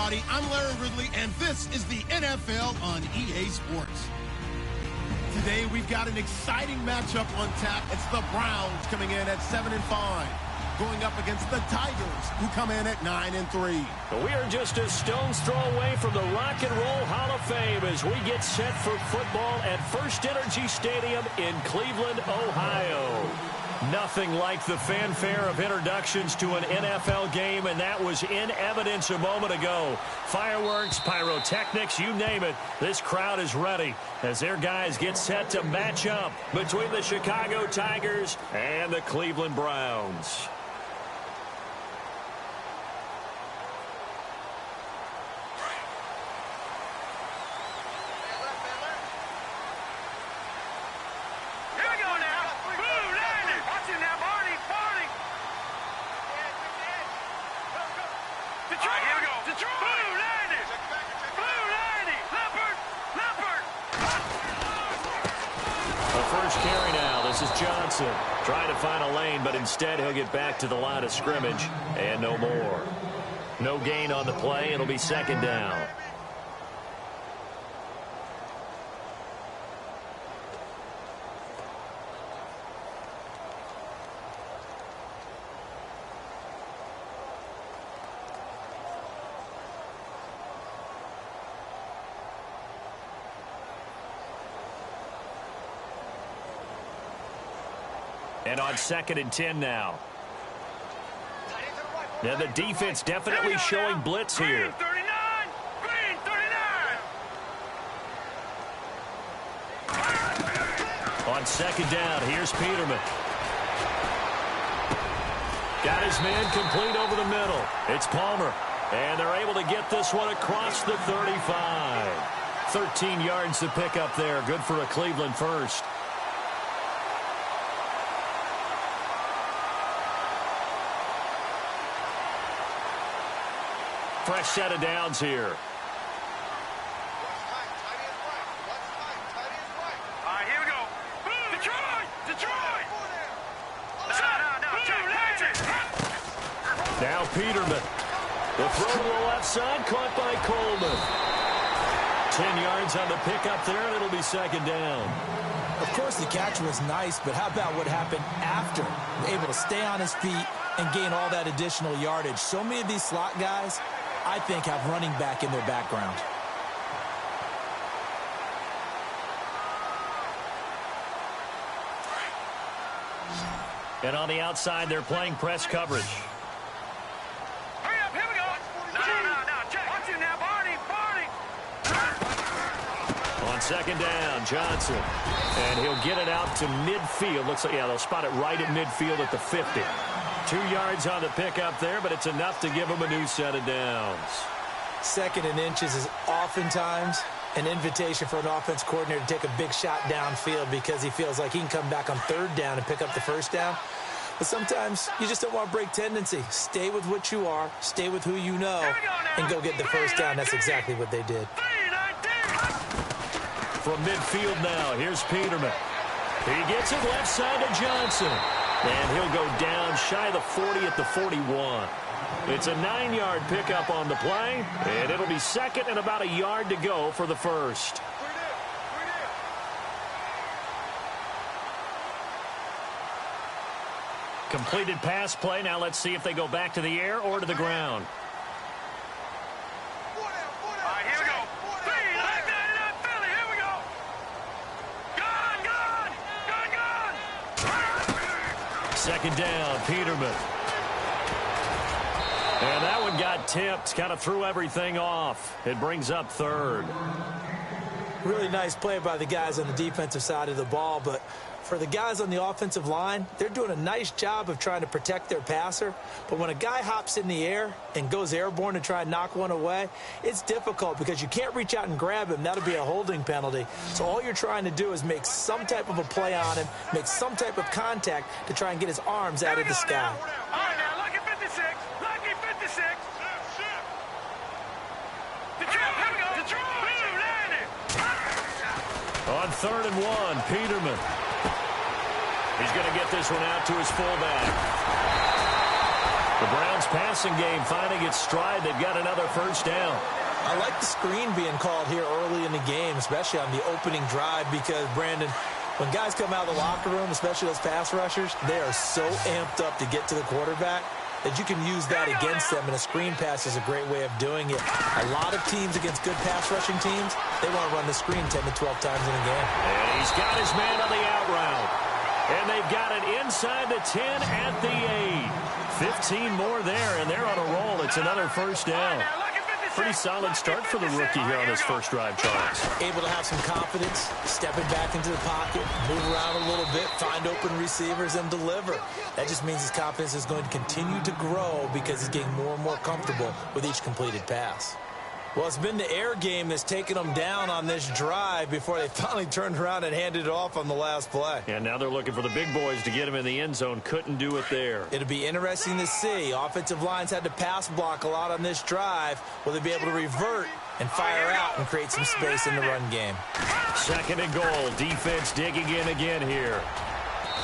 everybody. I'm Larry Ridley, and this is the NFL on EA Sports. Today, we've got an exciting matchup on tap. It's the Browns coming in at 7-5, going up against the Tigers, who come in at 9-3. We are just a stone's throw away from the Rock and Roll Hall of Fame as we get set for football at First Energy Stadium in Cleveland, Ohio. Nothing like the fanfare of introductions to an NFL game, and that was in evidence a moment ago. Fireworks, pyrotechnics, you name it. This crowd is ready as their guys get set to match up between the Chicago Tigers and the Cleveland Browns. First carry now. This is Johnson trying to find a lane, but instead he'll get back to the line of scrimmage and no more. No gain on the play. It'll be second down. And on 2nd and 10 now. Now the defense definitely showing blitz here. Green 39. On 2nd down, here's Peterman. Got his man complete over the middle. It's Palmer. And they're able to get this one across the 35. 13 yards to pick up there. Good for a Cleveland first. Fresh set of downs here. All right, here we go. Detroit! Now Peterman. The throw to the left side, caught by Coleman. 10 yards on the pickup there, and it'll be second down. Of course, the catch was nice, but how about what happened after? Able to stay on his feet and gain all that additional yardage. So many of these slot guys, I think, have running back in their background. And on the outside, they're playing press coverage. Hurry up, here we go. No, check. Watch it now, Barney. On second down, Johnson. And he'll get it out to midfield. Looks like, yeah, they'll spot it right at midfield at the 50. 2 yards on the pickup there, but it's enough to give him a new set of downs. 2nd and inches is oftentimes an invitation for an offense coordinator to take a big shot downfield because he feels like he can come back on 3rd down and pick up the 1st down. But sometimes you just don't want to break tendency. Stay with what you are, stay with who you know, and go get the 1st down. That's exactly what they did. From midfield now, here's Peterman. He gets it left side to Johnson. And he'll go down shy of the 40 at the 41. It's a 9-yard pickup on the play, and it'll be second and about a yard to go for the first. Completed pass play. Now let's see if they go back to the air or to the ground. Second down, Peterman. And that one got tipped, kind of threw everything off. It brings up 3rd. Really nice play by the guys on the defensive side of the ball, but for the guys on the offensive line, they're doing a nice job of trying to protect their passer. But when a guy hops in the air and goes airborne to try and knock one away, it's difficult because you can't reach out and grab him. That'll be a holding penalty. So all you're trying to do is make some type of a play on him, make some type of contact to try and get his arms out of the sky. All right, now, lucky 56. Lucky 56. Detroit. On 3rd and 1, Peterman. He's going to get this one out to his fullback. The Browns passing game finding its stride. They've got another first down. I like the screen being called here early in the game, especially on the opening drive, because, Brandon, when guys come out of the locker room, especially those pass rushers, they are so amped up to get to the quarterback that you can use that against them, and a screen pass is a great way of doing it. A lot of teams against good pass rushing teams, they want to run the screen 10 to 12 times in a game. And he's got his man on the out route. And they've got it inside the 10 at the 8. 15 more there, and they're on a roll. It's another first down. Pretty solid start for the rookie here on his first drive, Charles. Able to have some confidence, stepping back into the pocket, move around a little bit, find open receivers, and deliver. That just means his confidence is going to continue to grow because he's getting more and more comfortable with each completed pass. Well, it's been the air game that's taken them down on this drive before they finally turned around and handed it off on the last play. And now they're looking for the big boys to get him in the end zone. Couldn't do it there. It'll be interesting to see. Offensive lines had to pass block a lot on this drive. Will they be able to revert and fire out and create some space in the run game? Second and goal. Defense digging in again here.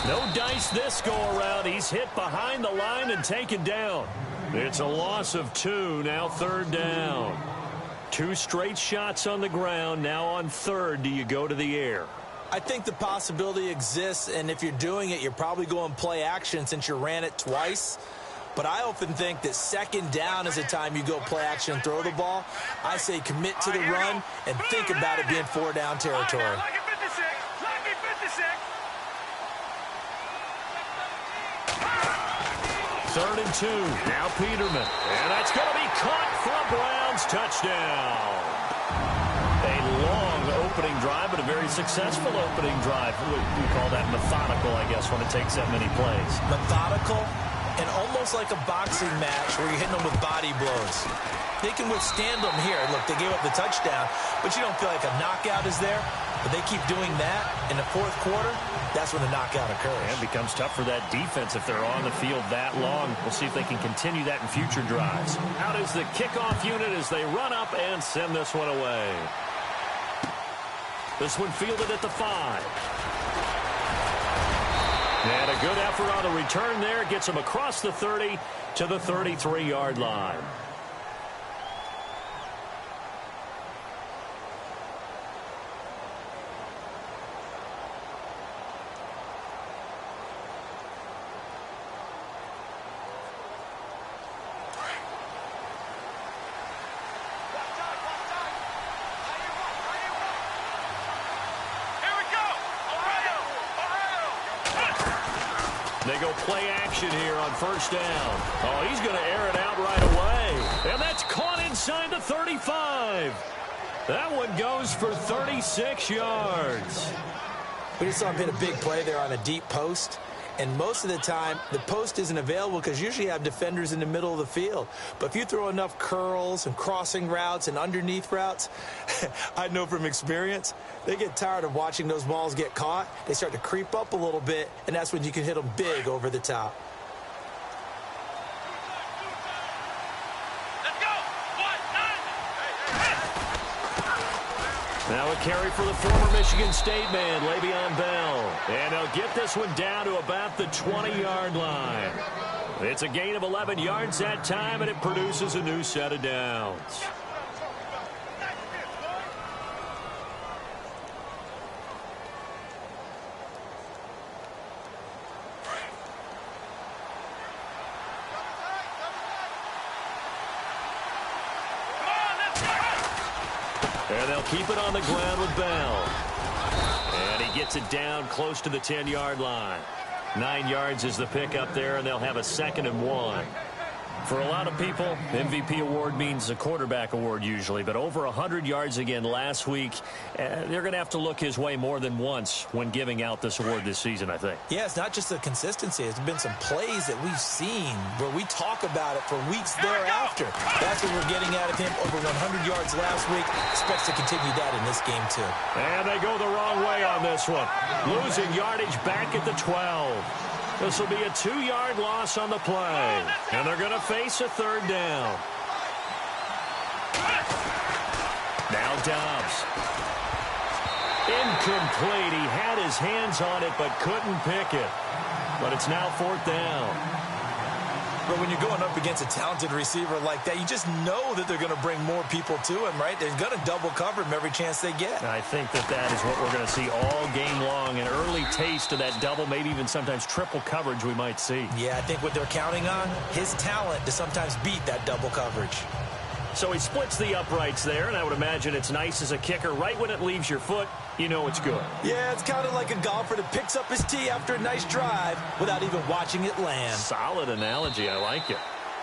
No dice this go-around. He's hit behind the line and taken down. It's a loss of 2. Now third down. 2 straight shots on the ground. Now on third, do you go to the air? I think the possibility exists, and if you're doing it, you're probably going play action since you ran it twice. But I often think that second down is the time you go play action and throw the ball. I say commit to the run and think about it being 4-down territory. Third and 2. Now Peterman. And that's going to be caught for a Browns touchdown. A long opening drive, but a very successful opening drive. We call that methodical, I guess, when it takes that many plays. Methodical and almost like a boxing match where you're hitting them with body blows. They can withstand them here. Look, they gave up the touchdown, but you don't feel like a knockout is there. But they keep doing that in the fourth quarter, that's when the knockout occurs. And it becomes tough for that defense if they're on the field that long. We'll see if they can continue that in future drives. Out is the kickoff unit as they run up and send this one away. This one fielded at the 5. And a good effort on the return there. Gets them across the 30 to the 33-yard line. They go play action here on first down. Oh, he's going to air it out right away. And that's caught inside the 35. That one goes for 36 yards. We just saw him hit a big play there on a deep post. And most of the time, the post isn't available because usually you have defenders in the middle of the field. But if you throw enough curls and crossing routes and underneath routes, I know from experience, they get tired of watching those balls get caught. They start to creep up a little bit, and that's when you can hit them big over the top. Now a carry for the former Michigan State man, Le'Veon Bell. And they'll get this one down to about the 20-yard line. It's a gain of 11 yards that time, and it produces a new set of downs. And they'll keep it on the ground with Bell. And he gets it down close to the 10-yard line. 9 yards is the pickup there, and they'll have a 2nd and 1. For a lot of people, MVP award means a quarterback award usually, but over 100 yards again last week. They're going to have to look his way more than once when giving out this award this season, I think. Yeah, it's not just the consistency. There's been some plays that we've seen where we talk about it for weeks thereafter. That's what we're getting out of him. Over 100 yards last week. Expects to continue that in this game, too. And they go the wrong way on this one. Losing yardage back at the 12. This will be a 2-yard loss on the play. And they're going to face a 3rd down. Now Dobbs. Incomplete. He had his hands on it but couldn't pick it. But it's now 4th down. But when you're going up against a talented receiver like that, you just know that they're going to bring more people to him, right? They're going to double cover him every chance they get. I think that is what we're going to see all game long, an early taste of that double, maybe even sometimes triple coverage we might see. Yeah, I think what they're counting on, his talent to sometimes beat that double coverage. So he splits the uprights there, and I would imagine it's nice as a kicker. Right when it leaves your foot, you know it's good. Yeah, it's kind of like a golfer that picks up his tee after a nice drive without even watching it land. Solid analogy. I like it.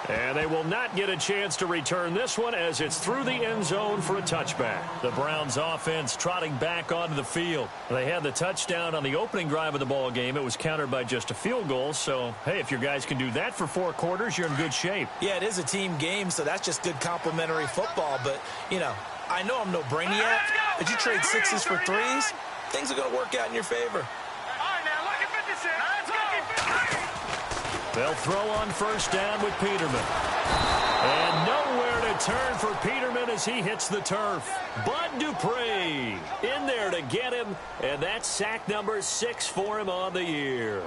And they will not get a chance to return this one as it's through the end zone for a touchback. The Browns offense trotting back onto the field. They had the touchdown on the opening drive of the ball game. It was countered by just a field goal. So, hey, if your guys can do that for 4 quarters, you're in good shape. Yeah, it is a team game, so that's just good complimentary football. But, you know, I know I'm no brainiac, but you trade 6s for 3s, things are going to work out in your favor. All right, now, look at 56. Let's go. They'll throw on first down with Peterman. And nowhere to turn for Peterman as he hits the turf. Bud Dupree in there to get him, and that's sack number 6 for him on the year.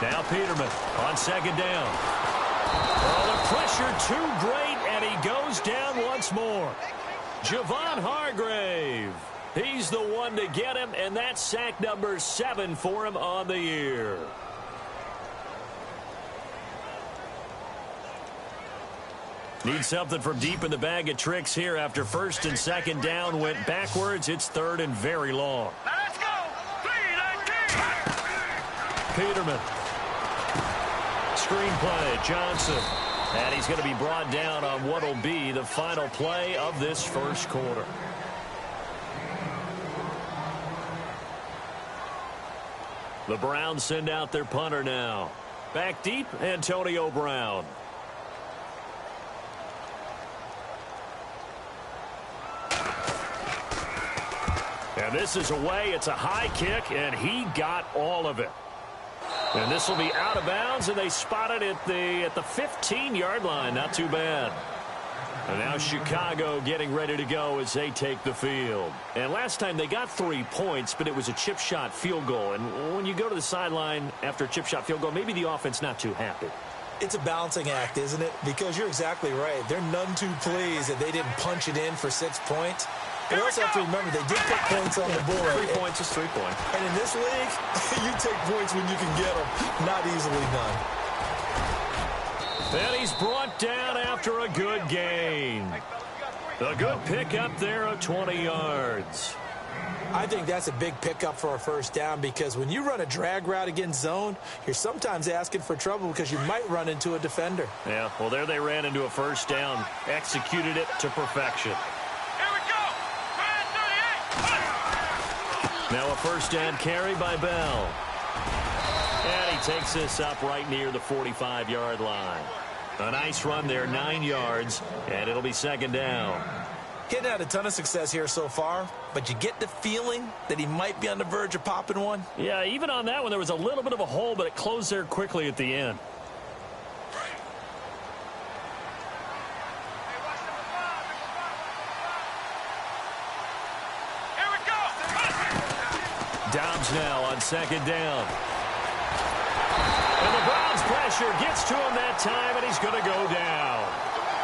Now Peterman on second down. Oh, the pressure too great, and he goes down once more. Javon Hargrave. He's the one to get him, and that's sack number 7 for him on the year. Need something from deep in the bag of tricks here after first and second down went backwards. It's third and very long. Let's go. Peterman. Screenplay, Johnson. And he's going to be brought down on what will be the final play of this first quarter. The Browns send out their punter now. Back deep, Antonio Brown. And this is away. It's a high kick, and he got all of it. And this will be out of bounds, and they spot it at the 15-yard line. Not too bad. And now Chicago getting ready to go as they take the field. And last time they got 3 points, but it was a chip shot field goal. And when you go to the sideline after a chip shot field goal, maybe the offense not too happy. It's a balancing act, isn't it? Because you're exactly right. They're none too pleased that they didn't punch it in for 6 points. But you also have to remember they did put points on the board. 3 points is 3 points. And in this league, you take points when you can get them. Not easily done. And he's brought down after a good gain. A good pickup there of 20 yards. I think that's a big pickup for a first down because when you run a drag route against zone, you're sometimes asking for trouble because you might run into a defender. Yeah, well, there they ran into a first down. Executed it to perfection. Here we go. Now a first down carry by Bell. And he takes this up right near the 45-yard line. A nice run there, 9 yards, and it'll be second down. Getting had a ton of success here so far, but you get the feeling that he might be on the verge of popping one. Yeah, even on that one, there was a little bit of a hole, but it closed there quickly at the end. Here we go. Dobbs now on second down. And the Browns pressure gets to him that time, and he's going to go down.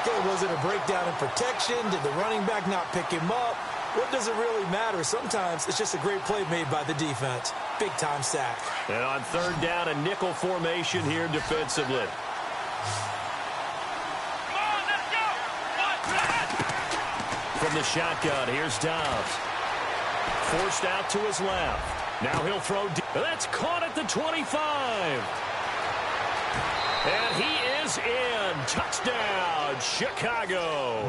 Okay, was it a breakdown in protection? Did the running back not pick him up? What does it really matter? Sometimes it's just a great play made by the defense. Big-time sack. And on third down, a nickel formation here defensively. Come on, let's go. From the shotgun, here's Dobbs. Forced out to his left. Now he'll throw deep. That's caught at the 25. And he is in. Touchdown, Chicago.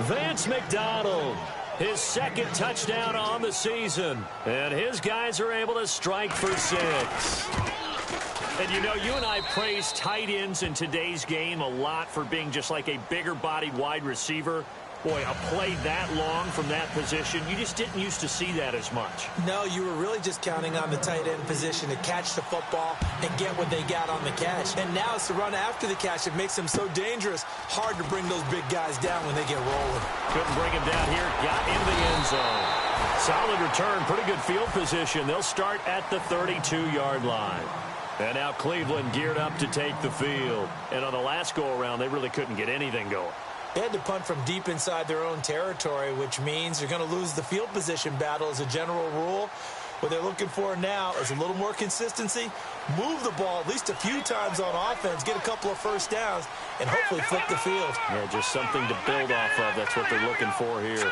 Vance McDonald, his second touchdown on the season. And his guys are able to strike for 6. And you know, you and I praise tight ends in today's game a lot for being just like a bigger-bodied wide receiver. Boy, a play that long from that position, you just didn't used to see that as much. No, you were really just counting on the tight end position to catch the football and get what they got on the catch. And now it's the run after the catch that makes them so dangerous. Hard to bring those big guys down when they get rolling. Couldn't bring him down here. Got into the end zone. Solid return. Pretty good field position. They'll start at the 32-yard line. And now Cleveland geared up to take the field. And on the last go-around, they really couldn't get anything going. They had to punt from deep inside their own territory, which means you're going to lose the field position battle as a general rule. What they're looking for now is a little more consistency, move the ball at least a few times on offense, get a couple of first downs, and hopefully flip the field. Yeah, just something to build off of. That's what they're looking for here.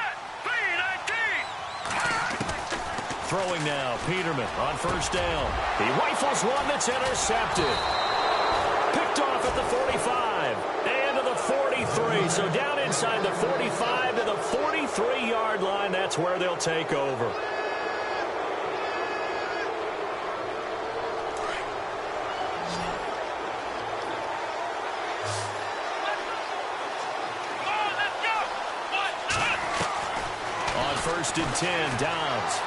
Throwing now, Peterman on first down. He rifles one that's intercepted. Picked off at the 45 and to the 43. So down inside the 45 to the 43-yard line. That's where they'll take over. On first and 10, Dobbs.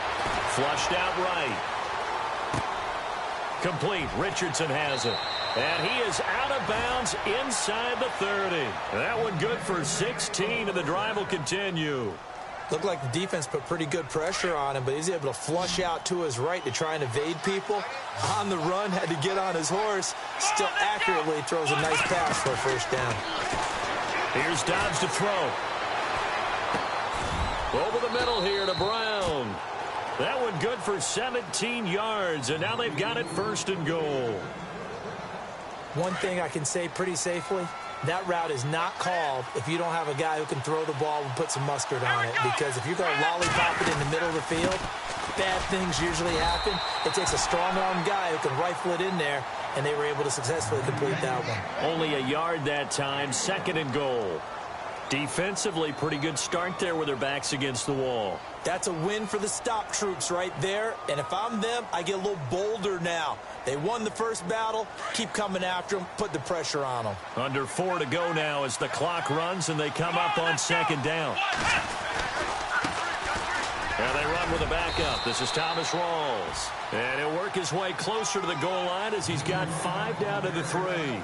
Flushed out right. Complete. Richardson has it. And he is out of bounds inside the 30. That one good for 16, and the drive will continue. Looked like the defense put pretty good pressure on him, but he's able to flush out to his right to try and evade people. On the run, had to get on his horse. Still accurately throws a nice pass for a first down. Here's Dobbs to throw. Over the middle here to Brown. That one good for 17 yards, and now they've got it first and goal. One thing I can say pretty safely, that route is not called if you don't have a guy who can throw the ball and put some mustard on it. Because if you're going to lollipop it in the middle of the field, bad things usually happen. It takes a strong-armed guy who can rifle it in there, and they were able to successfully complete that one. Only a yard that time, second and goal. Defensively, pretty good start there with their backs against the wall. That's a win for the stop troops right there. And if I'm them, I get a little bolder now. They won the first battle. Keep coming after them. Put the pressure on them. Under 4 to go now as the clock runs and they come up on second down. And they run with a backup. This is Thomas Rawls. And he'll work his way closer to the goal line as he's got 5 down to the 3.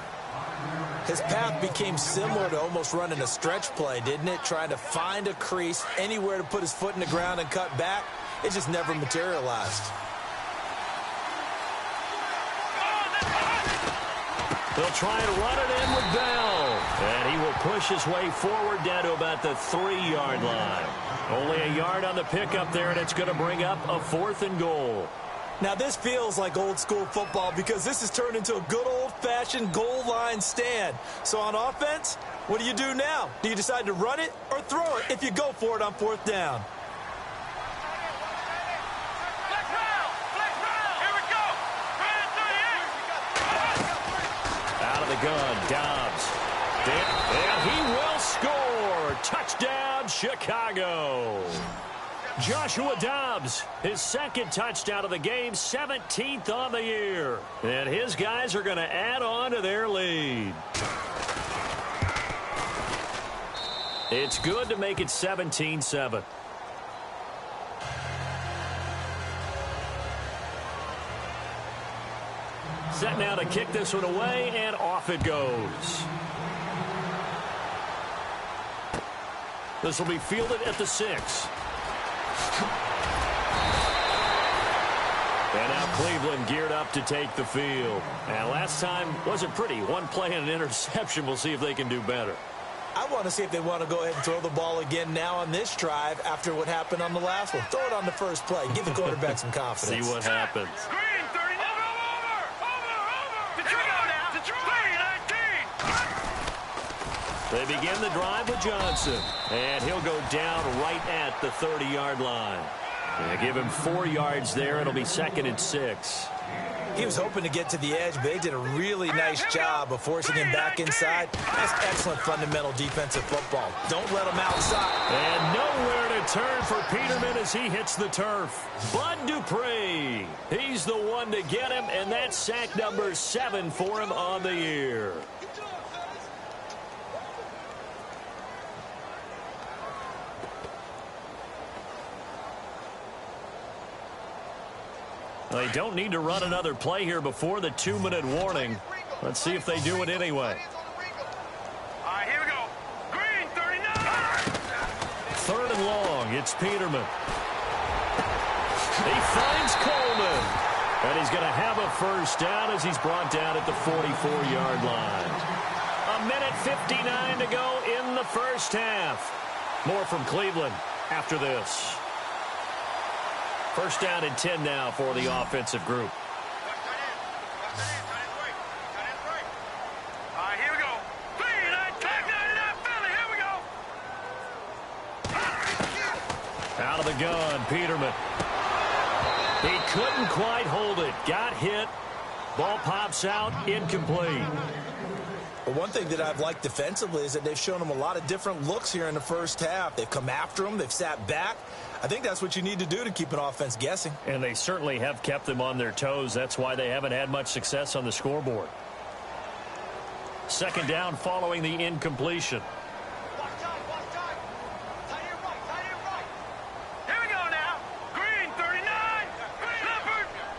His path became similar to almost running a stretch play, didn't it? Trying to find a crease, anywhere to put his foot in the ground and cut back. It just never materialized. They'll try and run it in with Bell. And he will push his way forward down to about the 3-yard line. Only a yard on the pickup there, and it's going to bring up a 4th and goal. Now, this feels like old-school football because this has turned into a good old-fashioned goal line stand. So on offense, what do you do now? Do you decide to run it or throw it if you go for it on 4th down? Here we go. Out of the gun, Dobbs. And he will score. Touchdown, Chicago. Joshua Dobbs, his second touchdown of the game, 17th on the year. And his guys are going to add on to their lead. It's good to make it 17-7. Set now to kick this one away, and off it goes. This will be fielded at the 6. And now Cleveland geared up to take the field. And last time wasn't pretty. One play and an interception. We'll see if they can do better. I want to see if they want to go ahead and throw the ball again now on this drive after what happened on the last one. Throw it on the first play. Give the quarterback some confidence. See what happens. Screen 30. Over. To 19. They begin the drive with Johnson. And he'll go down right at the 30-yard line. They give him 4 yards there. It'll be 2nd and 6. He was hoping to get to the edge, but they did a really nice job of forcing him back inside. That's excellent fundamental defensive football. Don't let him outside. And nowhere to turn for Peterman as he hits the turf. Bud Dupree. He's the one to get him, and that's sack number 7 for him on the year. They don't need to run another play here before the 2-minute warning. Let's see if they do it anyway. All right, here we go. Green, 39. Third and long. It's Peterman. He finds Coleman. And he's going to have a first down as he's brought down at the 44-yard line. A minute 59 to go in the first half. More from Cleveland after this. First down and 10 now for the offensive group. All right, here we go. Clean, attack, 99, Philly, here we go. Out of the gun, Peterman. He couldn't quite hold it. Got hit. Ball pops out, incomplete. But one thing that I've liked defensively is that they've shown him a lot of different looks here in the first half. They've come after him. They've sat back. I think that's what you need to do to keep an offense guessing. And they certainly have kept them on their toes. That's why they haven't had much success on the scoreboard. Second down following the incompletion. Watch time. Tight end right. Here we go now. Green, 39.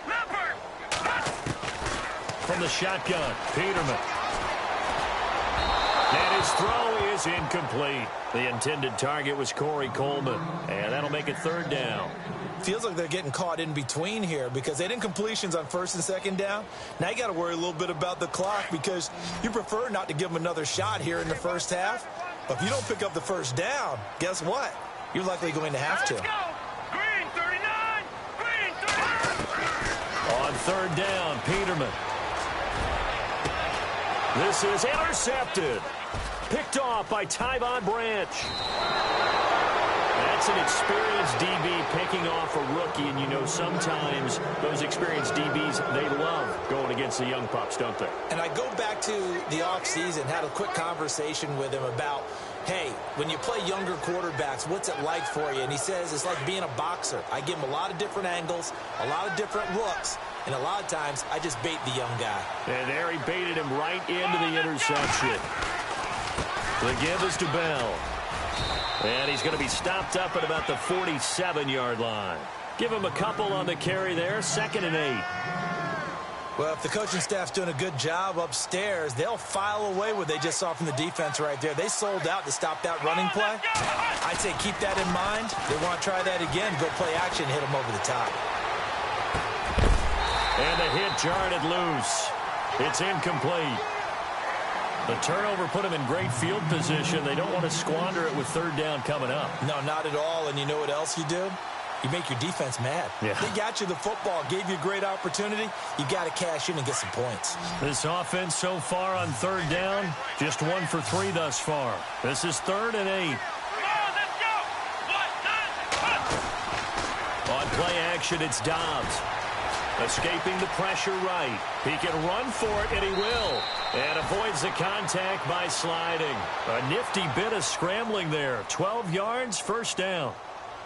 Leopard. From the shotgun, Peterman. And his throw is incomplete. The intended target was Corey Coleman. And that'll make it third down. Feels like they're getting caught in between here because they didn't incompletions on first and second down. Now you got to worry a little bit about the clock because you prefer not to give them another shot here in the first half. But if you don't pick up the first down, guess what? You're likely going to have to. Let's go. Green, 39. Green, 39. On third down, Peterman. This is intercepted. Picked off by Tyvon Branch. That's an experienced DB picking off a rookie, and you know sometimes those experienced DBs, they love going against the young pups, don't they? And I go back to the offseason, had a quick conversation with him about, hey, when you play younger quarterbacks, what's it like for you? And he says it's like being a boxer. I give him a lot of different angles, a lot of different looks, and a lot of times I just bait the young guy. And there he baited him right into the interception. The give is to Bell. And he's going to be stopped up at about the 47-yard line. Give him a couple on the carry there, 2nd and 8. Well, if the coaching staff's doing a good job upstairs, they'll file away what they just saw from the defense right there. They sold out to stop that running play. I'd say keep that in mind. They want to try that again, go play action, hit them over the top. And the hit jarred it loose. It's incomplete. The turnover put him in great field position. They don't want to squander it with third down coming up. No, not at all. And you know what else you do? You make your defense mad. Yeah. They got you the football, gave you a great opportunity. You got to cash in and get some points. This offense so far on third down, just 1 for 3 thus far. This is 3rd and 8. On play action, it's Dobbs. Escaping the pressure right. He can run for it, and he will. And avoids the contact by sliding. A nifty bit of scrambling there. 12 yards, first down.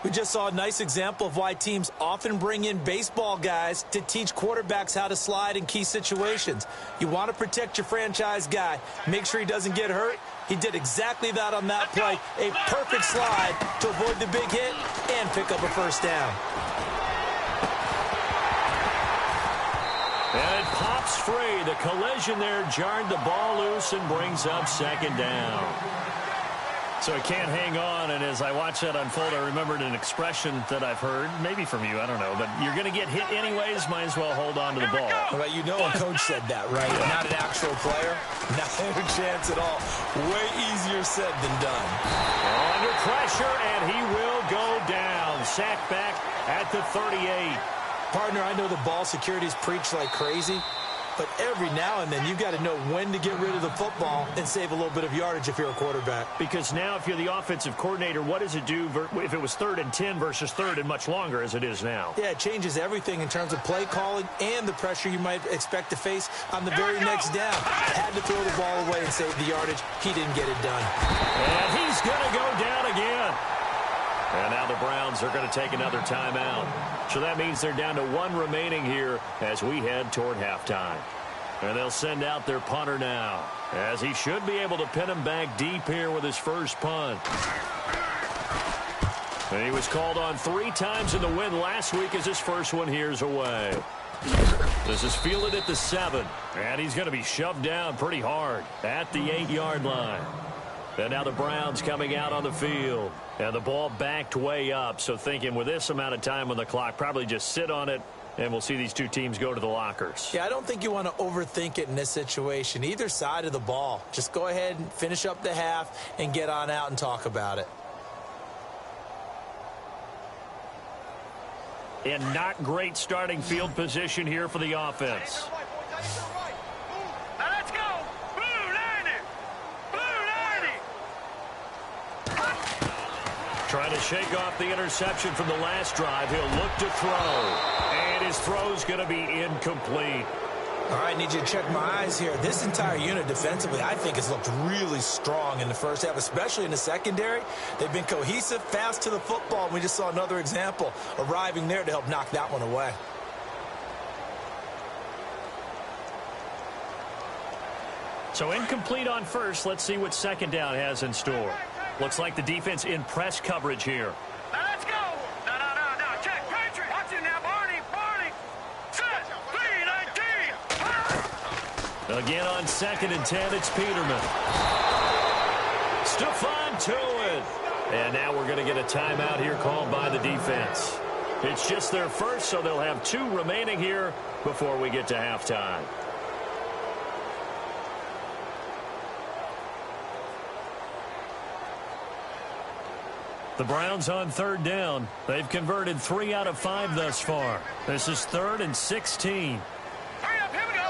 We just saw a nice example of why teams often bring in baseball guys to teach quarterbacks how to slide in key situations. You want to protect your franchise guy. Make sure he doesn't get hurt. He did exactly that on that play. A perfect slide to avoid the big hit and pick up a first down. And it pops free. The collision there jarred the ball loose and brings up 2nd down. So it can't hang on, and as I watch that unfold, I remembered an expression that I've heard, maybe from you, I don't know, but you're going to get hit anyways, might as well hold on to the ball. Well, you know a coach said that, right? Yeah. Not an actual player. Not a chance at all. Way easier said than done. Under pressure, and he will go down. Sacked back at the 38. Partner, I know the ball security is preached like crazy, but every now and then you've got to know when to get rid of the football and save a little bit of yardage if you're a quarterback. Because now if you're the offensive coordinator, what does it do if it was 3rd and 10 versus 3rd and much longer as it is now? Yeah, it changes everything in terms of play calling and the pressure you might expect to face on the very next down. Had to throw the ball away and save the yardage. He didn't get it done. And he's going to go down again. And now the Browns are going to take another timeout. So that means they're down to 1 remaining here as we head toward halftime. And they'll send out their punter now, as he should be able to pin him back deep here with his first punt. And he was called on 3 times in the win last week as his first one here's away. This is fielded at the 7. And he's going to be shoved down pretty hard at the 8-yard line. And now the Browns coming out on the field. And the ball backed way up. So thinking with this amount of time on the clock, probably just sit on it. And we'll see these two teams go to the lockers. Yeah, I don't think you want to overthink it in this situation. Either side of the ball. Just go ahead and finish up the half and get on out and talk about it. And not great starting field position here for the offense. Now let's go. Blue 90. Blue 90. Trying to shake off the interception from the last drive. He'll look to throw. And his throw's going to be incomplete. All right, I need you to check my eyes here. This entire unit defensively, I think, has looked really strong in the first half, especially in the secondary. They've been cohesive, fast to the football, and we just saw another example arriving there to help knock that one away. So incomplete on first. Let's see what second down has in store. Looks like the defense in press coverage here. Now let's go. No. Check. Patriot. Watch it now, Barney. Set. B-19. Again on 2nd and 10, it's Peterman. Stephon to it. And now we're going to get a timeout here called by the defense. It's just their first, so they'll have 2 remaining here before we get to halftime. The Browns on 3rd down. They've converted 3 out of 5 thus far. This is 3rd and 16. Hurry up. Here we go.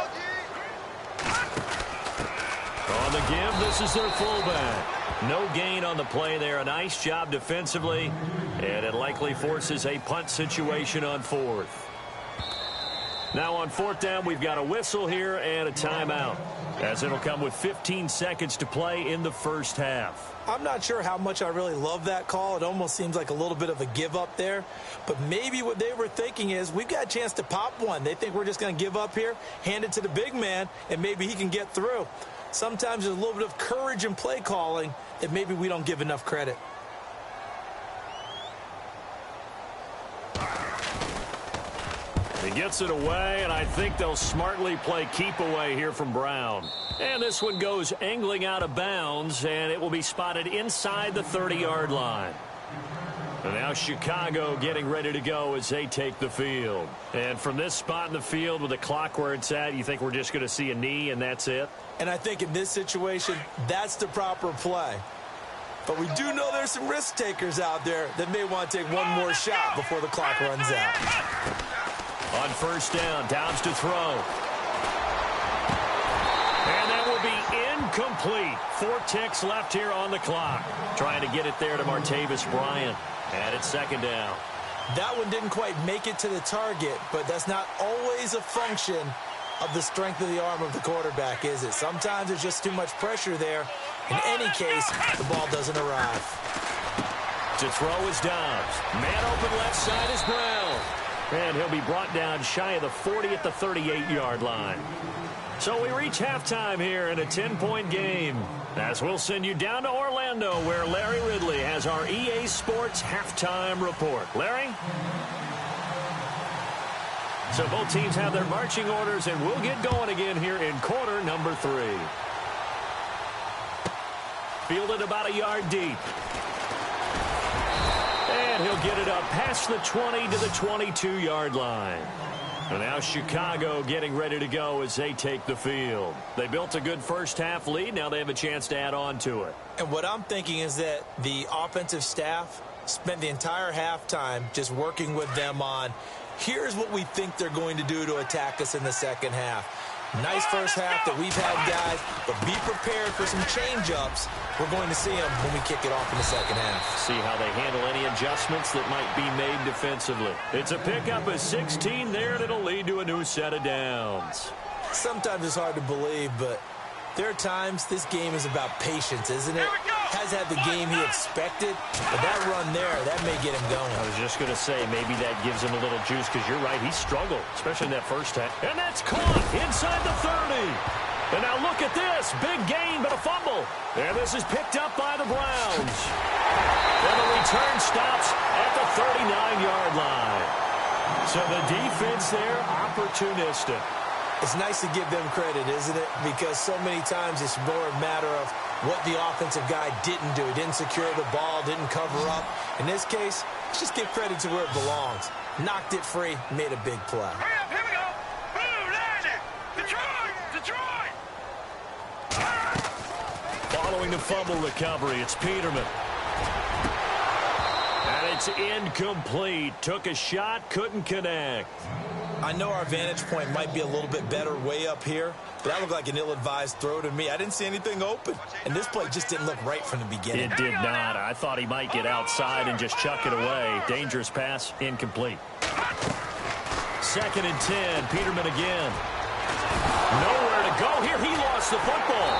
On the give, this is their fullback. No gain on the play there. A nice job defensively. And it likely forces a punt situation on 4th. Now on 4th down, we've got a whistle here and a timeout, as it'll come with 15 seconds to play in the first half. I'm not sure how much I really love that call. It almost seems like a little bit of a give up there. But maybe what they were thinking is, we've got a chance to pop one. They think we're just going to give up here, hand it to the big man, and maybe he can get through. Sometimes there's a little bit of courage in play calling that maybe we don't give enough credit. He gets it away, and I think they'll smartly play keep away here from Brown. And this one goes angling out of bounds, and it will be spotted inside the 30-yard line. And now Chicago getting ready to go as they take the field. And from this spot in the field with the clock where it's at, you think we're just going to see a knee and that's it? And I think in this situation, that's the proper play. But we do know there's some risk takers out there that may want to take one more shot before the clock runs out. On 1st down, Downs to throw. And that will be incomplete. 4 ticks left here on the clock. Trying to get it there to Martavis Bryant. And it's 2nd down. That one didn't quite make it to the target, but that's not always a function of the strength of the arm of the quarterback, is it? Sometimes there's just too much pressure there. In any case, the ball doesn't arrive. To throw is Downs. Man open left side is Brown. And he'll be brought down shy of the 40 at the 38-yard line. So we reach halftime here in a 10-point game, as we'll send you down to Orlando, where Larry Ridley has our EA Sports halftime report. Larry? So both teams have their marching orders, and we'll get going again here in quarter number 3. Fielded about a yard deep. And he'll get it up past the 20 to the 22-yard line. And now Chicago getting ready to go as they take the field. They built a good first half lead. Now they have a chance to add on to it. And what I'm thinking is that the offensive staff spent the entire halftime just working with them on, here's what we think they're going to do to attack us in the second half. Nice first half that we've had, guys, but be prepared for some change-ups. We're going to see them when we kick it off in the second half. See how they handle any adjustments that might be made defensively. It's a pickup of 16 there, and it'll lead to a new set of downs. Sometimes it's hard to believe, but there are times this game is about patience, isn't it? Has had the game he expected, but that run there, that may get him going. I was just going to say, maybe that gives him a little juice, because you're right, he struggled, especially in that first half. And that's caught inside the 30. And now look at this. Big gain, but a fumble. And this is picked up by the Browns. And the return stops So the defense there, opportunistic. It's nice to give them credit, isn't it? Because so many times it's more a matter of what the offensive guy didn't do. He didn't secure the ball, didn't cover up. In this case, let's just give credit to where it belongs. Knocked it free, made a big play. Hurry up, here we go. Blue, landed. Detroit, Detroit. Following the fumble recovery, it's Peterman. And it's incomplete. Took a shot, couldn't connect. I know our vantage point might be a little bit better way up here, but that looked like an ill-advised throw to me. I didn't see anything open, and this play just didn't look right from the beginning. It did not. I thought he might get outside and just chuck it away. Dangerous pass, incomplete. 2nd and 10, Peterman again. Nowhere to go here. He lost the football.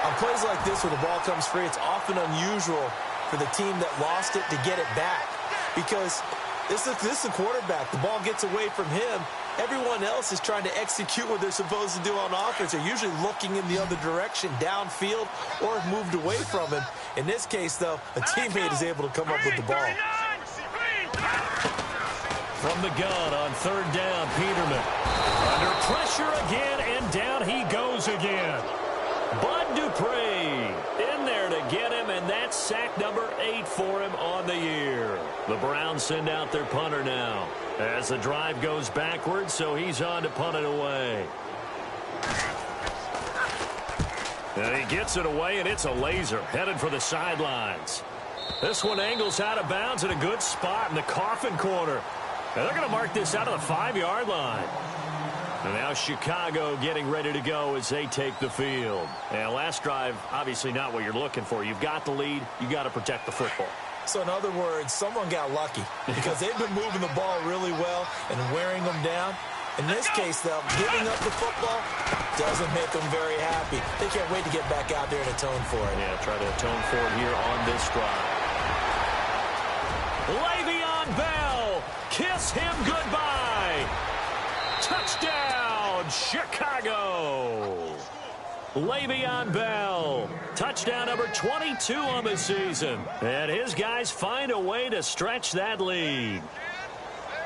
On plays like this where the ball comes free, it's often unusual for the team that lost it to get it back, because this is the quarterback. The ball gets away from him. Everyone else is trying to execute what they're supposed to do on offense. They're usually looking in the other direction, downfield, or moved away from him. In this case, though, a teammate is able to come up with the ball. From the gun on 3rd down, Peterman. Under pressure again, and down he goes again. Bud Dupree in there to get him, and that's sack number 8 for him on the year. The Browns send out their punter now as the drive goes backwards, so he's on to punt it away. And he gets it away, and it's a laser headed for the sidelines. This one angles out of bounds in a good spot in the coffin corner. And they're going to mark this out of the 5-yard line. And now Chicago getting ready to go as they take the field. And last drive, obviously not what you're looking for. You've got the lead. You've got to protect the football. So in other words, someone got lucky because they've been moving the ball really well and wearing them down. In this case, though, giving up the football doesn't make them very happy. They can't wait to get back out there and atone for it. Yeah, try to atone for it here on this drive. Le'Veon Bell, kiss him goodbye. Touchdown, Chicago. Le'Veon Bell, touchdown number 22 on the season. And his guys find a way to stretch that lead.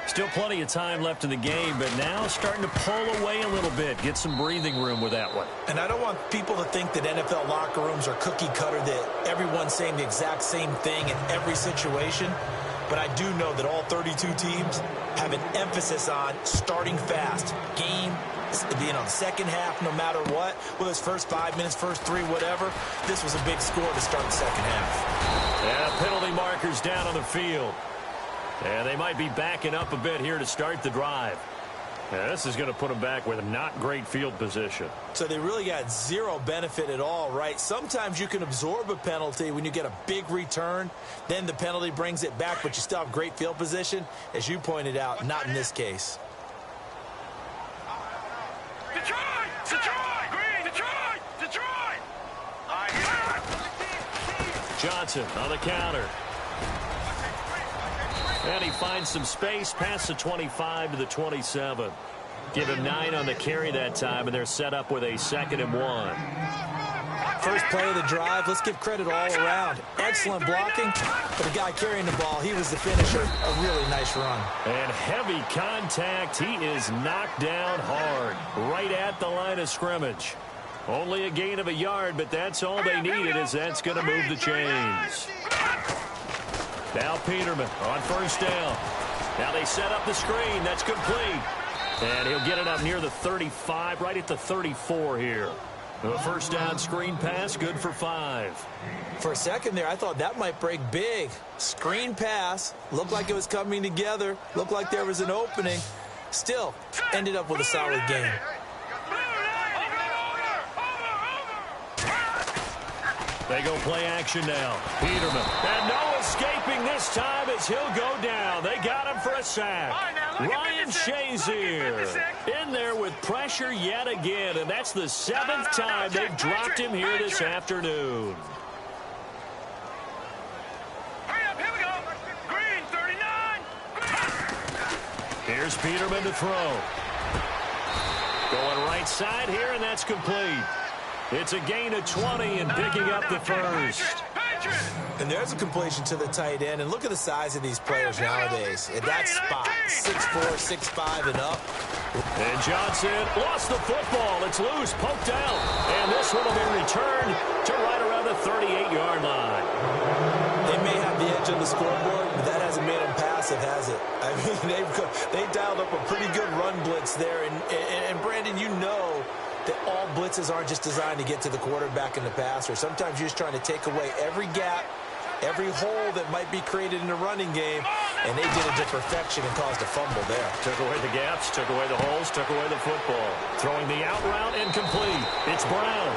Still plenty of time left in the game, but now starting to pull away a little bit. Get some breathing room with that one. And I don't want people to think that NFL locker rooms are cookie cutter, that everyone's saying the exact same thing in every situation. But I do know that all 32 teams have an emphasis on starting fast. Game, the second half, no matter what, whether it's first 5 minutes, first 3, whatever. This was a big score to start the second half. Yeah, penalty markers down on the field. And they might be backing up a bit here to start the drive. Yeah, this is going to put them back with a not great field position. So they really got zero benefit at all, right? Sometimes you can absorb a penalty when you get a big return. Then the penalty brings it back, but you still have great field position. As you pointed out, not in this case. Detroit! Detroit! Green! Detroit! Detroit! Johnson on the counter. And he finds some space past the 25 to the 27. Give him 9 on the carry that time, and they're set up with a 2nd and 1. First play of the drive, let's give credit all around. Excellent blocking, but the guy carrying the ball, he was the finisher. A really nice run. And heavy contact. He is knocked down hard, right at the line of scrimmage. Only a gain of a yard, but that's all they needed, as that's going to move the chains. Now Peterman on first down. Now they set up the screen. That's complete. And he'll get it up near the 35, right at the 34 here. The first down screen pass, good for 5. For a second there, I thought that might break big. Screen pass, looked like it was coming together, looked like there was an opening. Still, ended up with a solid game. They go play action now. Peterman. And no escaping this time as he'll go down. They got him for a sack. Ryan Shazier in there with pressure yet again. And that's the 7th time they've dropped him here this afternoon. Hurry up, here we go. Green, 39. Here's Peterman to throw. Going right side here, and that's complete. It's a gain of 20 and picking up the first. And there's a completion to the tight end. And look at the size of these players nowadays. At that spot, 6'4", 6'5", and up. And Johnson lost the football. It's loose, poked out. And this one will be returned to right around the 38-yard line. They may have the edge on the scoreboard, but that hasn't made them passive, has it? I mean, they dialed up a pretty good run blitz there. And Brandon, you know that all blitzes aren't just designed to get to the quarterback and the passer. Sometimes you're just trying to take away every gap, every hole that might be created in the running game, and they did it to perfection and caused a fumble there. Took away the gaps, took away the holes, took away the football. Throwing the out route incomplete. It's Brown.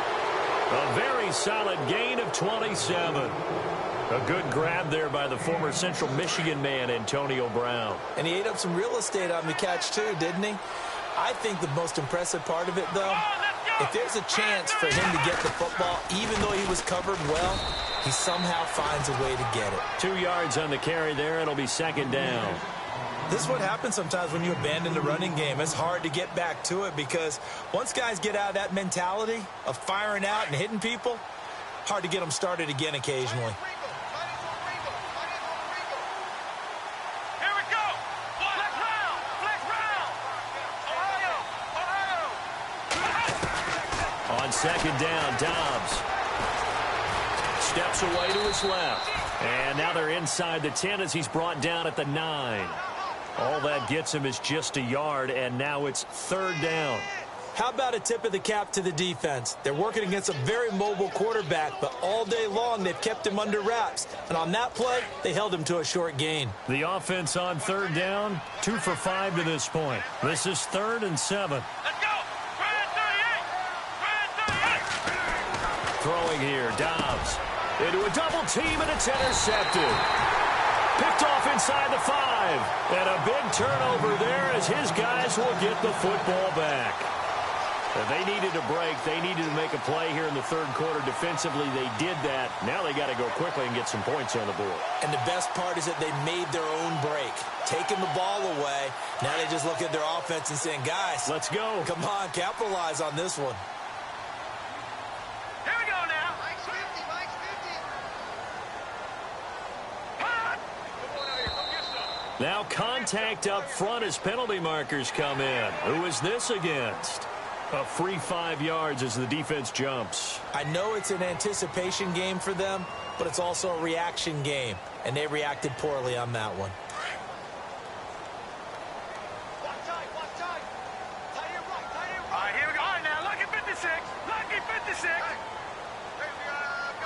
A very solid gain of 27. A good grab there by the former Central Michigan man, Antonio Brown. And he ate up some real estate on the catch too, didn't he? I think the most impressive part of it, though, if there's a chance for him to get the football, even though he was covered well, he somehow finds a way to get it. 2 yards on the carry there. It'll be second down. This is what happens sometimes when you abandon the running game. It's hard to get back to it because once guys get out of that mentality of firing out and hitting people, hard to get them started again occasionally. On second down, Dobbs steps away to his left. And now they're inside the 10 as he's brought down at the 9. All that gets him is just a yard, and now it's third down. How about a tip of the cap to the defense? They're working against a very mobile quarterback, but all day long they've kept him under wraps. And on that play, they held him to a short gain. The offense on third down, 2 for 5 to this point. This is 3rd and 7. Let's go! Throwing here, Dobbs into a double team, and it's intercepted. Picked off inside the 5. And a big turnover there as his guys will get the football back. And they needed a break. They needed to make a play here in the third quarter. Defensively, they did that. Now they got to go quickly and get some points on the board. And the best part is that they made their own break. Taking the ball away. Now they just look at their offense and saying, guys, let's go. Come on, capitalize on this one. Here we go now. Mike's 50, Mike's 50. Now contact up front as penalty markers come in. Who is this against? A free 5 yards as the defense jumps. I know it's an anticipation game for them, but it's also a reaction game, and they reacted poorly on that one. Watch tight, watch tight. Tight here right, tight here right. All right, here we go. All right, now, lucky 56. Lucky 56. Hey,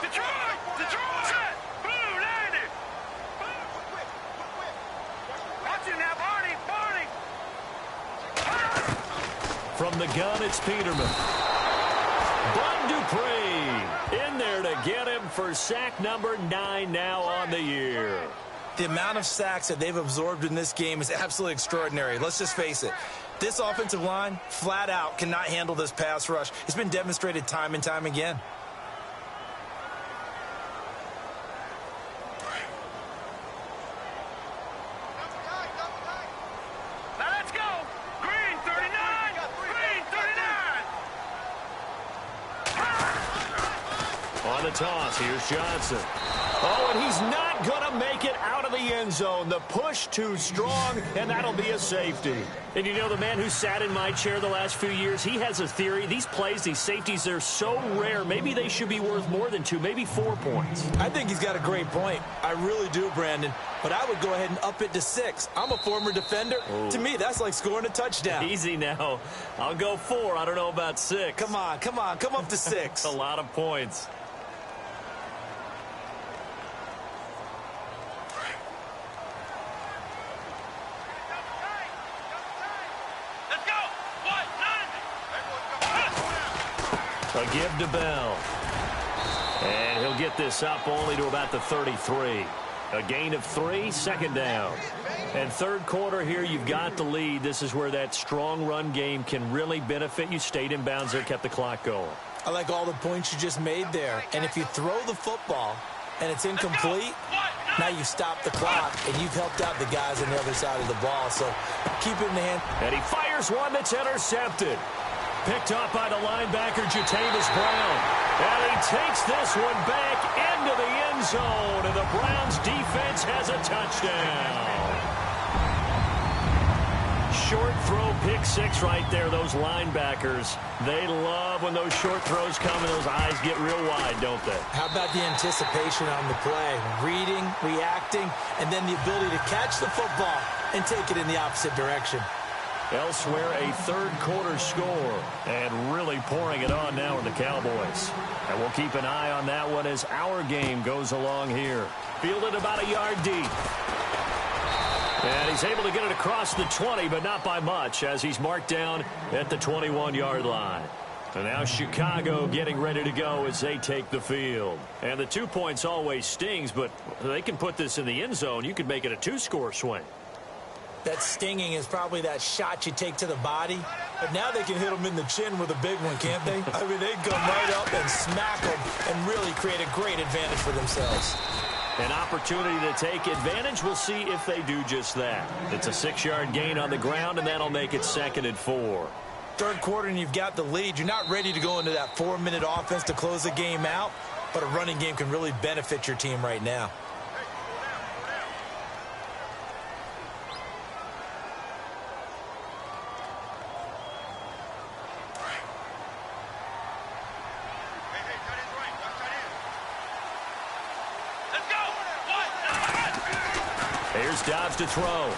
Detroit! Detroit! Set! Blue, landed! Quick. Watch it now, Barney! From the gun, it's Peterman. Bud Dupree in there to get him for sack number 9 now on the year. The amount of sacks that they've absorbed in this game is absolutely extraordinary. Let's just face it. This offensive line, flat out, cannot handle this pass rush. It's been demonstrated time and time again. On the toss, here's Johnson. Oh, and he's not going to make it out of the end zone. The push too strong, and that'll be a safety. And you know, the man who sat in my chair the last few years, he has a theory. These plays, these safeties, they're so rare. Maybe they should be worth more than 2, maybe 4 points. I think he's got a great point. I really do, Brandon. But I would go ahead and up it to 6. I'm a former defender. Ooh. To me, that's like scoring a touchdown. Easy now. I'll go 4. I don't know about 6. Come on. Come up to 6. A lot of points. A give to Bell. And he'll get this up only to about the 33. A gain of 3, second down. And third quarter here, you've got the lead. This is where that strong run game can really benefit you. Stayed in bounds there, kept the clock going. I like all the points you just made there. And if you throw the football and it's incomplete, now you stop the clock and you've helped out the guys on the other side of the ball. So keep it in the hand. And he fires one that's intercepted. Picked up by the linebacker, Jatavis Brown. And he takes this one back into the end end zone, and the Browns defense has a touchdown. Short throw, pick six right there. Those linebackers, they love when those short throws come and those eyes get real wide, don't they? How about the anticipation on the play? Reading, reacting, and then the ability to catch the football and take it in the opposite direction. Elsewhere, a third-quarter score, and really pouring it on now in the Cowboys. And we'll keep an eye on that one as our game goes along here. Fielded about a yard deep. And he's able to get it across the 20, but not by much, as he's marked down at the 21-yard line. And now Chicago getting ready to go as they take the field. And the 2 points always stings, but they can put this in the end zone. You could make it a two-score swing. That stinging is probably that shot you take to the body. But now they can hit them in the chin with a big one, can't they? I mean, they come right up and smack them and really create a great advantage for themselves. An opportunity to take advantage. We'll see if they do just that. It's a 6-yard gain on the ground, and that'll make it 2nd and 4. Third quarter, and you've got the lead. You're not ready to go into that 4-minute offense to close the game out, but a running game can really benefit your team right now. Here's Dobbs to throw.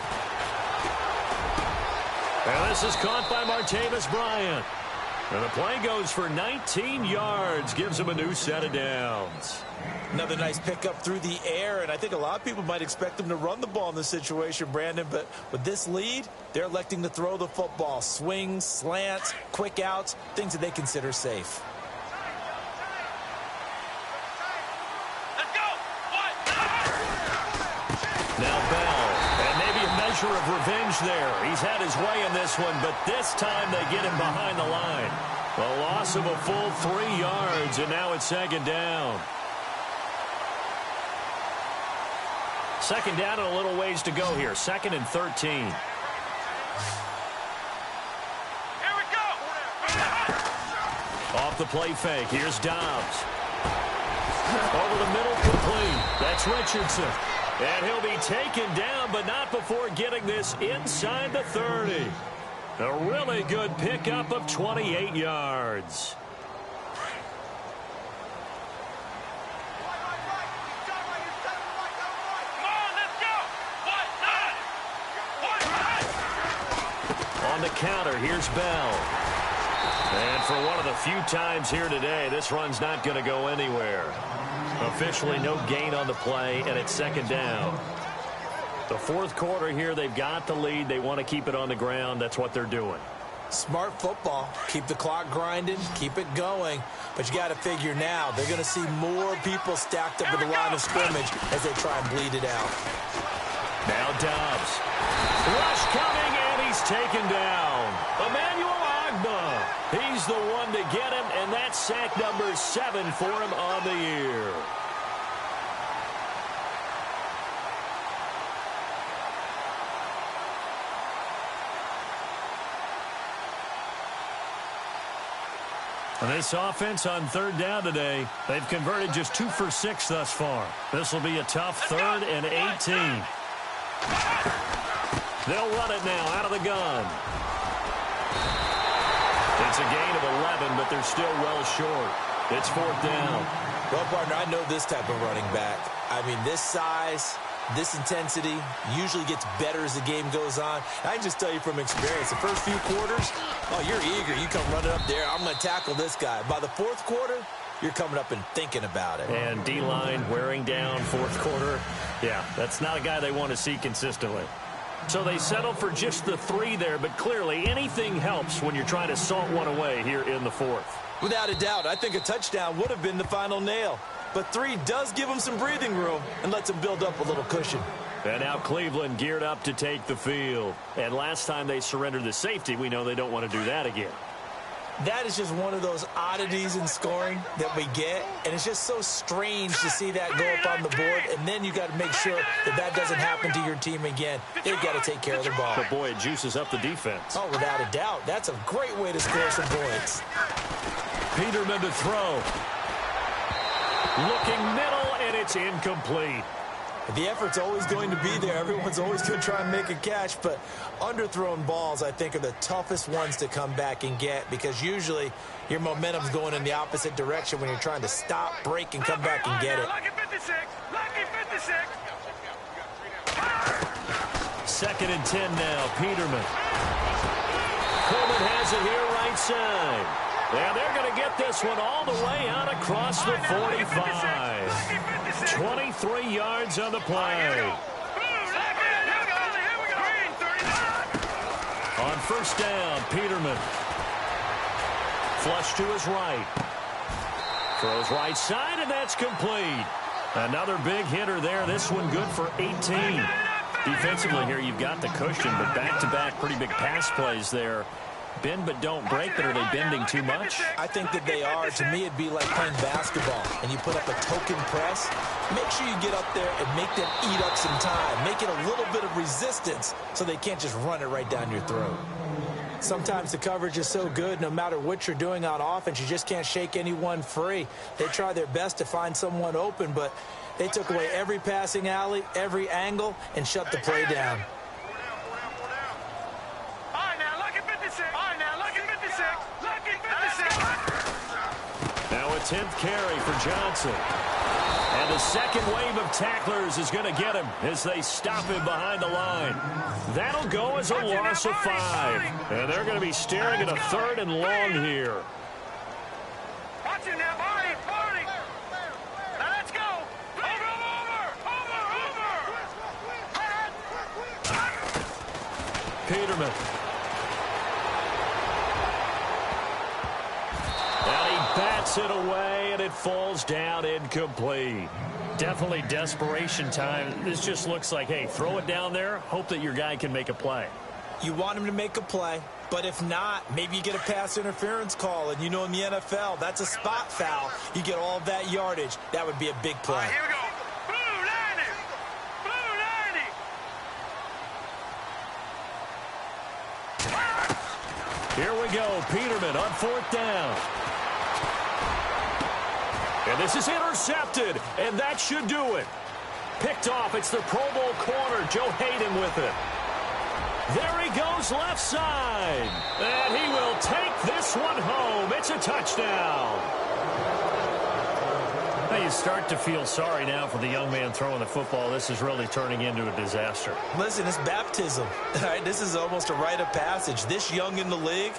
And this is caught by Martavis Bryant. And the play goes for 19 yards, gives him a new set of downs. Another nice pickup through the air, and I think a lot of people might expect them to run the ball in this situation, Brandon, but with this lead, they're electing to throw the football. Swings, slants, quick outs, things that they consider safe. Now Bell, and maybe a measure of revenge there. He's had his way in this one, but this time they get him behind the line. A loss of a full 3 yards, and now it's 2nd down. 2nd down and a little ways to go here. 2nd and 13. Here we go. Off the play fake. Here's Dobbs. Over the middle, complete. That's Richardson. And he'll be taken down, but not before getting this inside the 30. A really good pickup of 28 yards. On the counter, here's Bell. And for one of the few times here today, this run's not going to go anywhere. Officially no gain on the play, and it's 2nd down. The 4th quarter here, they've got the lead. They want to keep it on the ground. That's what they're doing. Smart football. Keep the clock grinding. Keep it going. But you got to figure now, they're going to see more people stacked up at the line of scrimmage as they try and bleed it out. Now Dobbs. Rush coming, and he's taken down. Emmanuel Ogbah. He's the one to get him, and that's sack number 7 for him on the year. And this offense on 3rd down today, they've converted just 2 for 6 thus far. This will be a tough 3rd and 18. They'll run it now out of the gun. It's a gain of 11, but they're still well short. It's 4th down. Well, partner, I know this type of running back. I mean, this size, this intensity usually gets better as the game goes on. I can just tell you from experience, the first few quarters, oh, you're eager. You come running up there. I'm going to tackle this guy. By the 4th quarter, you're coming up and thinking about it. And D-line wearing down 4th quarter. Yeah, that's not a guy they want to see consistently. So they settle for just the 3 there, but clearly anything helps when you're trying to salt one away here in the 4th. Without a doubt, I think a touchdown would have been the final nail. But 3 does give them some breathing room and lets them build up a little cushion. And now Cleveland geared up to take the field. And last time they surrendered the safety, we know they don't want to do that again. That is just one of those oddities in scoring that we get, and it's just so strange to see that go up on the board, and then you got to make sure that that doesn't happen to your team again. They've got to take care of the ball. But boy, it juices up the defense. Oh, without a doubt. That's a great way to score some points. Peterman to throw. Looking middle, and it's incomplete. The effort's always going to be there. Everyone's always going to try and make a catch, but underthrown balls, I think, are the toughest ones to come back and get because usually your momentum's going in the opposite direction when you're trying to stop, break, and come back and get it. Lucky 56. Lucky 56. 2nd and 10 now. Peterman. Coleman has it here right side. Yeah, they're going to get this one all the way out across the 45. 23 yards on the play. On 1st down, Peterman. Flush to his right. Throws right side, and that's complete. Another big hitter there. This one good for 18. Defensively here, you've got the cushion, but back-to-back pretty big pass plays there. Bend but don't break, but are they bending too much? I think that they are. To me, it'd be like playing basketball, and you put up a token press. Make sure you get up there and make them eat up some time. Make it a little bit of resistance so they can't just run it right down your throat. Sometimes the coverage is so good, no matter what you're doing on offense, you just can't shake anyone free. They try their best to find someone open, but they took away every passing alley, every angle, and shut the play down. Now a 10th carry for Johnson. And the second wave of tacklers is going to get him as they stop him behind the line. That'll go as a loss of 5. And they're going to be staring at a 3rd and long here. Watch it now, Barney, Barney. Now let's go. Over. Peterman. And he bats it away, and it falls down incomplete. Definitely desperation time. This just looks like, hey, throw it down there, hope that your guy can make a play. You want him to make a play, but if not, maybe you get a pass interference call, and you know in the NFL, that's a spot foul. You get all of that yardage. That would be a big play. Here we go. Blue 90. Blue 90. Here we go. Peterman on 4th down. And this is intercepted, and that should do it. Picked off. It's the Pro Bowl corner, Joe Hayden with it. There he goes left side. And he will take this one home. It's a touchdown. Now you start to feel sorry now for the young man throwing the football. This is really turning into a disaster. Listen, it's baptism. All right, this is almost a rite of passage. This young in the league,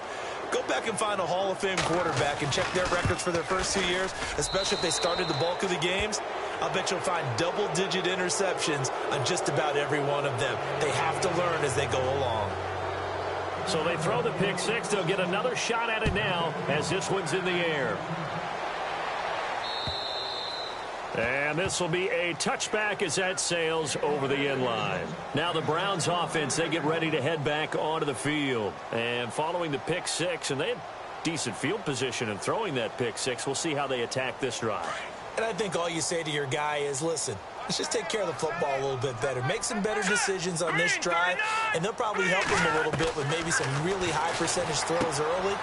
go back and find a Hall of Fame quarterback and check their records for their first 2 years, especially if they started the bulk of the games. I'll bet you'll find double-digit interceptions on just about every one of them. They have to learn as they go along. So they throw the pick six. They'll get another shot at it now as this one's in the air. And this will be a touchback as that sails over the end line. Now the Browns offense, they get ready to head back onto the field. And following the pick six, and they had decent field position in throwing that pick six. We'll see how they attack this drive. And I think all you say to your guy is, listen, let's just take care of the football a little bit better. Make some better decisions on this drive, and they'll probably help him a little bit with maybe some really high percentage throws early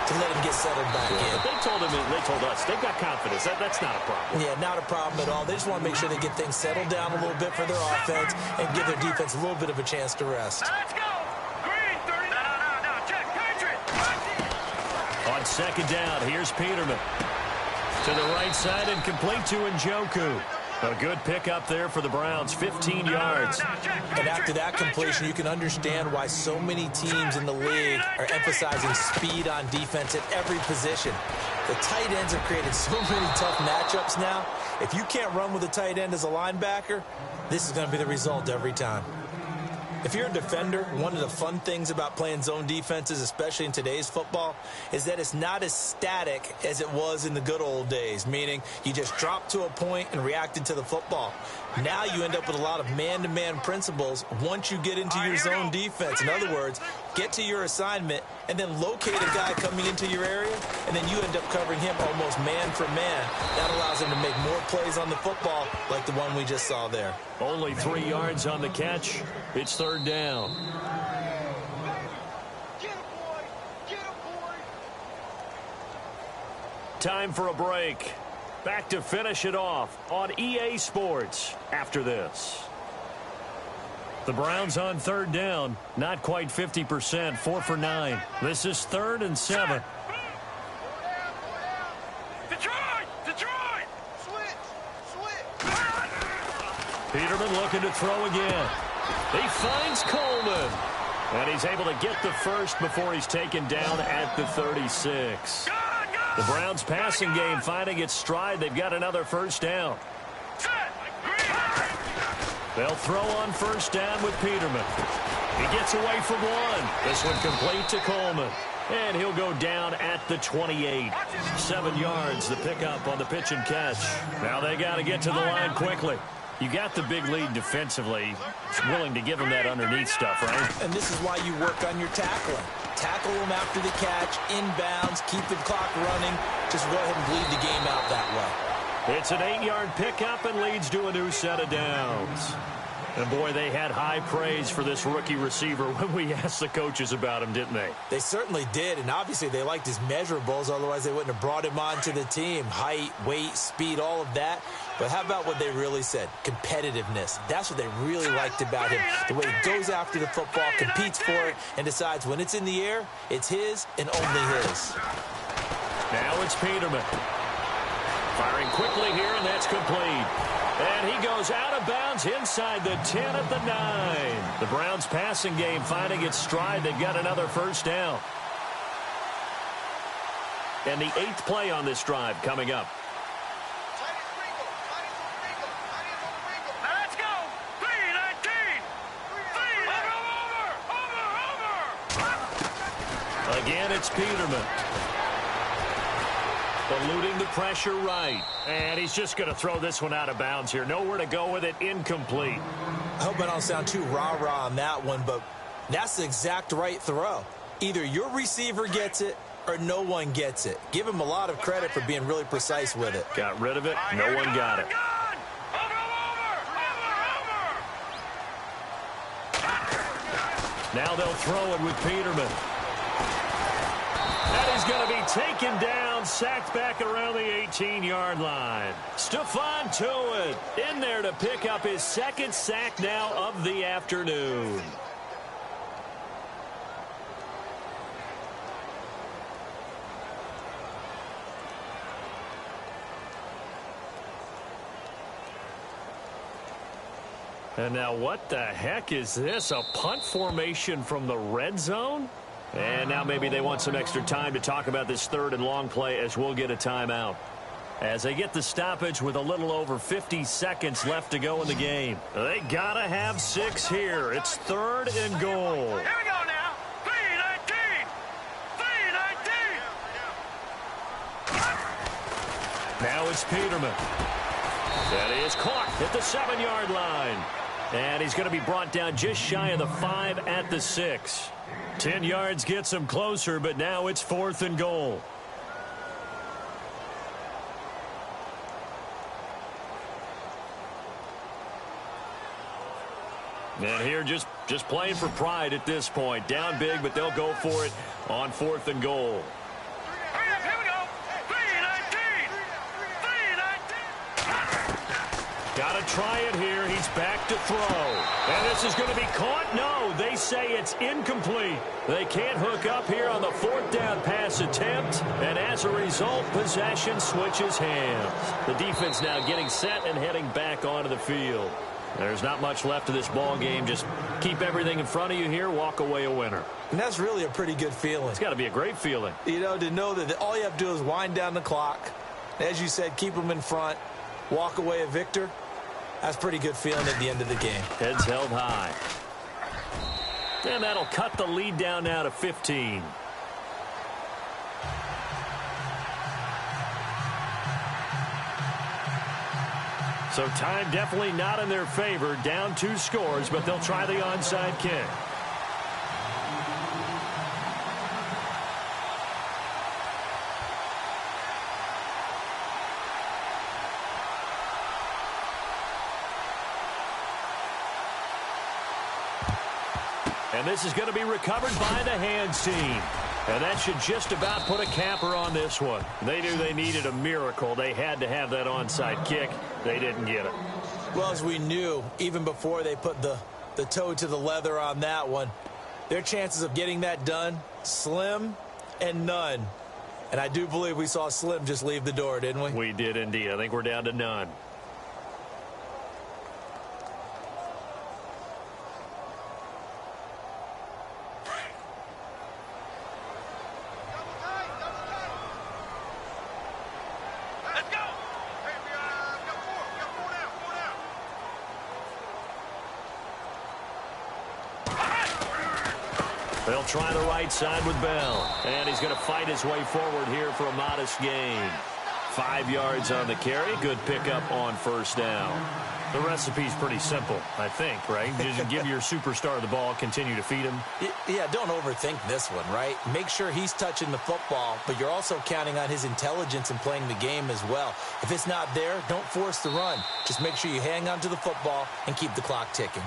to let him get settled back in. They told us, they've got confidence. That's not a problem. Yeah, not a problem at all. They just want to make sure they get things settled down a little bit for their offense and give their defense a little bit of a chance to rest. Let's go. Green 30. No. Check. Patriot. On 2nd down, here's Peterman. To the right side and complete to Njoku. A good pickup there for the Browns, 15 yards. And after that completion, you can understand why so many teams in the league are emphasizing speed on defense at every position. The tight ends have created so many tough matchups now. If you can't run with a tight end as a linebacker, this is going to be the result every time. If you're a defender, one of the fun things about playing zone defenses, especially in today's football, is that it's not as static as it was in the good old days, meaning you just dropped to a point and reacted to the football. Now you end up with a lot of man-to-man principles once you get into your zone defense. In other words, get to your assignment and then locate a guy coming into your area, and then you end up covering him almost man for man. That allows him to make more plays on the football like the one we just saw there. Only 3 yards on the catch. It's 3rd down. Get him, boy. Time for a break. Back to finish it off on EA Sports after this. The Browns on third down. Not quite 50%. 4 for 9. This is 3rd and 7. Detroit! Switch! Peterman looking to throw again. He finds Coleman. And he's able to get the first before he's taken down at the 36. The Browns passing game finding its stride. They've got another first down. They'll throw on first down with Peterman. He gets away from one. This one complete to Coleman. And he'll go down at the 28. 7 yards, the pickup on the pitch and catch. Now they got to get to the line quickly. You got the big lead defensively. It's willing to give them that underneath stuff, right? And this is why you work on your tackling. Tackle them after the catch, inbounds, keep the clock running. Just go ahead and bleed the game out that way. It's an 8-yard pickup and leads to a new set of downs. And, boy, they had high praise for this rookie receiver when we asked the coaches about him, didn't they? They certainly did, and obviously they liked his measurables. Otherwise, they wouldn't have brought him onto the team. Height, weight, speed, all of that. But how about what they really said? Competitiveness. That's what they really liked about him. The way he goes after the football, competes for it, and decides when it's in the air, it's his and only his. Now it's Peterman. Firing quickly here, and that's complete. And he goes out of bounds inside the 10 at the 9. The Browns passing game finding its stride. They've got another first down. And the 8th play on this drive coming up. Let's go! 3-19! Over! Again, it's Peterman. Eluding the pressure right. And he's just going to throw this one out of bounds here. Nowhere to go with it. Incomplete. I hope I don't sound too rah-rah on that one, but that's the exact right throw. Either your receiver gets it or no one gets it. Give him a lot of credit for being really precise with it. Got rid of it. No one got it. Now they'll throw it with Peterman. And he's going to be taken down, sacked back around the 18-yard line. Stephon Tuitt in there to pick up his 2nd sack now of the afternoon. And now what the heck is this? A punt formation from the red zone? And now maybe they want some extra time to talk about this 3rd and long play as we'll get a timeout. As they get the stoppage with a little over 50 seconds left to go in the game. They got to have 6 here. It's 3rd and goal. Here we go now. 3-19! 3-19! Now it's Peterman. That is caught at the 7-yard line. And he's going to be brought down just shy of the 5 at the 6. 10 yards gets him closer, but now it's 4th and goal. And here just playing for pride at this point. Down big, but they'll go for it on 4th and goal. Here we go. 3-19! Got to try it here. He's back to throw. And this is going to be caught. No, they say it's incomplete. They can't hook up here on the 4th down pass attempt. And as a result, possession switches hands. The defense now getting set and heading back onto the field. There's not much left of this ball game. Just keep everything in front of you here. Walk away a winner. And that's really a pretty good feeling. It's got to be a great feeling. You know, to know that all you have to do is wind down the clock. As you said, keep them in front. Walk away a victor. That's a pretty good feeling at the end of the game. Heads held high. And that'll cut the lead down now to 15. So time definitely not in their favor. Down 2 scores, but they'll try the onside kick. And this is going to be recovered by the hands team. And that should just about put a capper on this one. They knew they needed a miracle. They had to have that onside kick. They didn't get it. Well, as we knew, even before they put the toe to the leather on that one, their chances of getting that done, slim and none. And I do believe we saw Slim just leave the door, didn't we? We did indeed. I think we're down to none. Let's go. Hey, we got four. We got four down. They'll try the right side with Bell. And he's going to fight his way forward here for a modest gain. 5 yards on the carry. Good pickup on first down. The recipe's pretty simple, I think, right? Just give your superstar the ball, continue to feed him. Yeah, don't overthink this one, right? Make sure he's touching the football, but you're also counting on his intelligence in playing the game as well. If it's not there, don't force the run. Just make sure you hang on to the football and keep the clock ticking.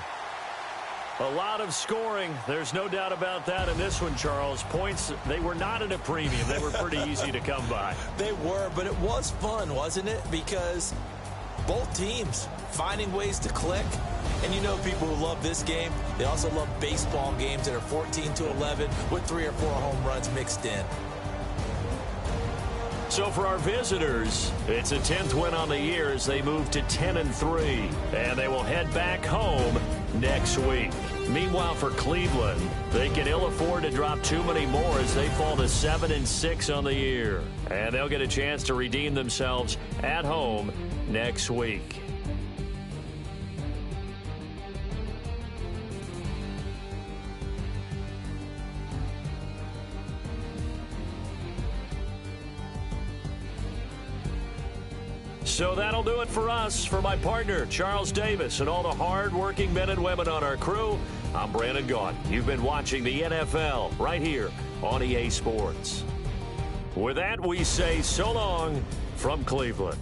A lot of scoring. There's no doubt about that in this one, Charles. Points, they were not at a premium. They were pretty easy to come by. They were, but it was fun, wasn't it? Because both teams finding ways to click. And you know people who love this game, they also love baseball games that are 14-11 with 3 or 4 home runs mixed in. So for our visitors, it's a 10th win on the year as they move to 10-3. And they will head back home next week. Meanwhile, for Cleveland, they can ill afford to drop too many more as they fall to 7-6 on the year. And they'll get a chance to redeem themselves at home next week. So that'll do it for us. For my partner, Charles Davis, and all the hard-working men and women on our crew, I'm Brandon Gaudin. You've been watching the NFL right here on EA Sports. With that, we say so long from Cleveland.